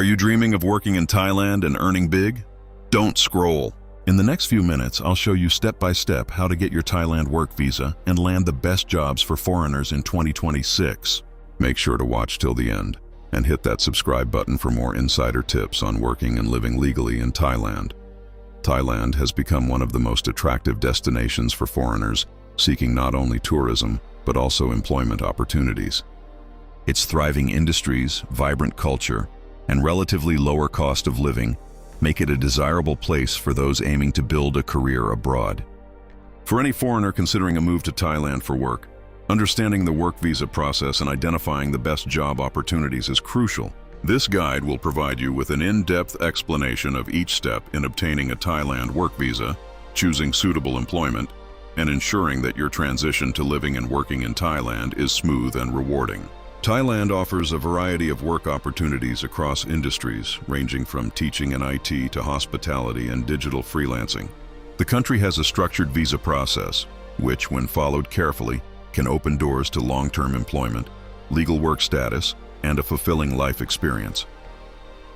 Are you dreaming of working in Thailand and earning big? Don't scroll. In the next few minutes, I'll show you step by step how to get your Thailand work visa and land the best jobs for foreigners in 2026. Make sure to watch till the end and hit that subscribe button for more insider tips on working and living legally in Thailand. Thailand has become one of the most attractive destinations for foreigners seeking not only tourism, but also employment opportunities. Its thriving industries, vibrant culture, and relatively lower cost of living make it a desirable place for those aiming to build a career abroad. For any foreigner considering a move to Thailand for work, understanding the work visa process and identifying the best job opportunities is crucial. This guide will provide you with an in-depth explanation of each step in obtaining a Thailand work visa, choosing suitable employment, and ensuring that your transition to living and working in Thailand is smooth and rewarding. Thailand offers a variety of work opportunities across industries, ranging from teaching and IT to hospitality and digital freelancing. The country has a structured visa process, which, when followed carefully, can open doors to long-term employment, legal work status, and a fulfilling life experience.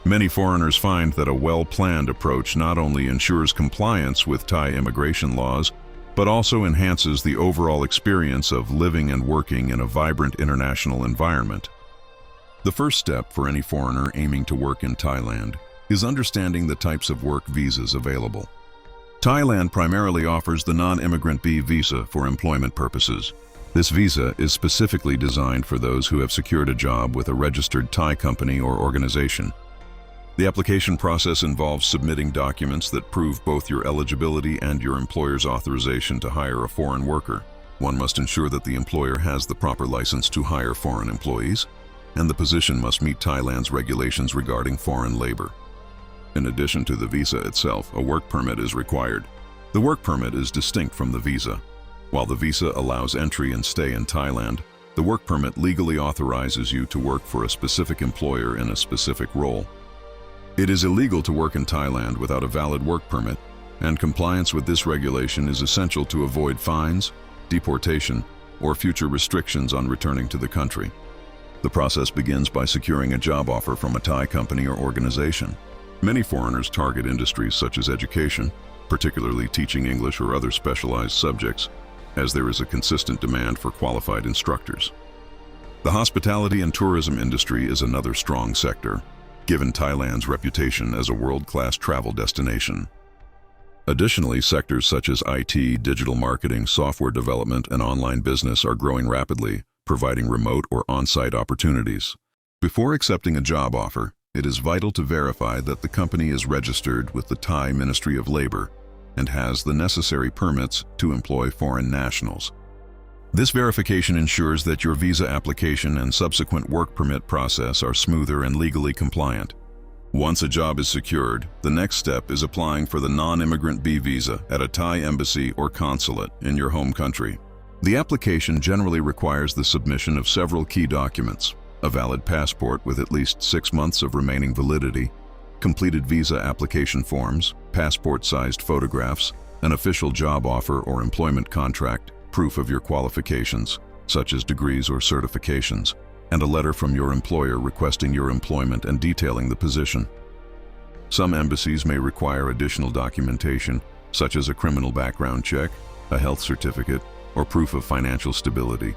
Many foreigners find that a well-planned approach not only ensures compliance with Thai immigration laws, but also enhances the overall experience of living and working in a vibrant international environment. The first step for any foreigner aiming to work in Thailand is understanding the types of work visas available. Thailand primarily offers the non-immigrant B visa for employment purposes. This visa is specifically designed for those who have secured a job with a registered Thai company or organization. The application process involves submitting documents that prove both your eligibility and your employer's authorization to hire a foreign worker. One must ensure that the employer has the proper license to hire foreign employees, and the position must meet Thailand's regulations regarding foreign labor. In addition to the visa itself, a work permit is required. The work permit is distinct from the visa. While the visa allows entry and stay in Thailand, the work permit legally authorizes you to work for a specific employer in a specific role. It is illegal to work in Thailand without a valid work permit, and compliance with this regulation is essential to avoid fines, deportation, or future restrictions on returning to the country. The process begins by securing a job offer from a Thai company or organization. Many foreigners target industries such as education, particularly teaching English or other specialized subjects, as there is a consistent demand for qualified instructors. The hospitality and tourism industry is another strong sector, given Thailand's reputation as a world-class travel destination. Additionally, sectors such as IT, digital marketing, software development, and online business are growing rapidly, providing remote or on-site opportunities. Before accepting a job offer, it is vital to verify that the company is registered with the Thai Ministry of Labor and has the necessary permits to employ foreign nationals. This verification ensures that your visa application and subsequent work permit process are smoother and legally compliant. Once a job is secured, the next step is applying for the non-immigrant B visa at a Thai embassy or consulate in your home country. The application generally requires the submission of several key documents: a valid passport with at least 6 months of remaining validity, completed visa application forms, passport-sized photographs, an official job offer or employment contract, proof of your qualifications, such as degrees or certifications, and a letter from your employer requesting your employment and detailing the position. Some embassies may require additional documentation, such as a criminal background check, a health certificate, or proof of financial stability.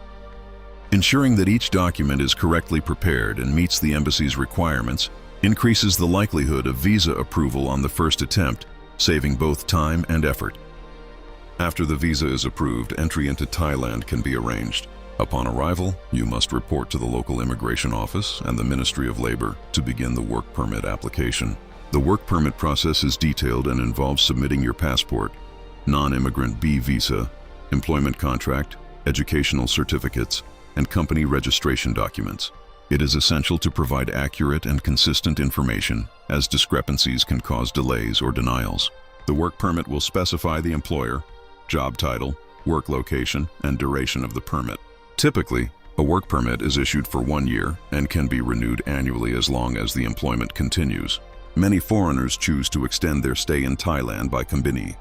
Ensuring that each document is correctly prepared and meets the embassy's requirements increases the likelihood of visa approval on the first attempt, saving both time and effort. After the visa is approved, entry into Thailand can be arranged. Upon arrival, you must report to the local immigration office and the Ministry of Labor to begin the work permit application. The work permit process is detailed and involves submitting your passport, non-immigrant B visa, employment contract, educational certificates, and company registration documents. It is essential to provide accurate and consistent information, as discrepancies can cause delays or denials. The work permit will specify the employer, job title, work location, and duration of the permit. Typically, a work permit is issued for 1 year and can be renewed annually as long as the employment continues. Many foreigners choose to extend their stay in Thailand by combining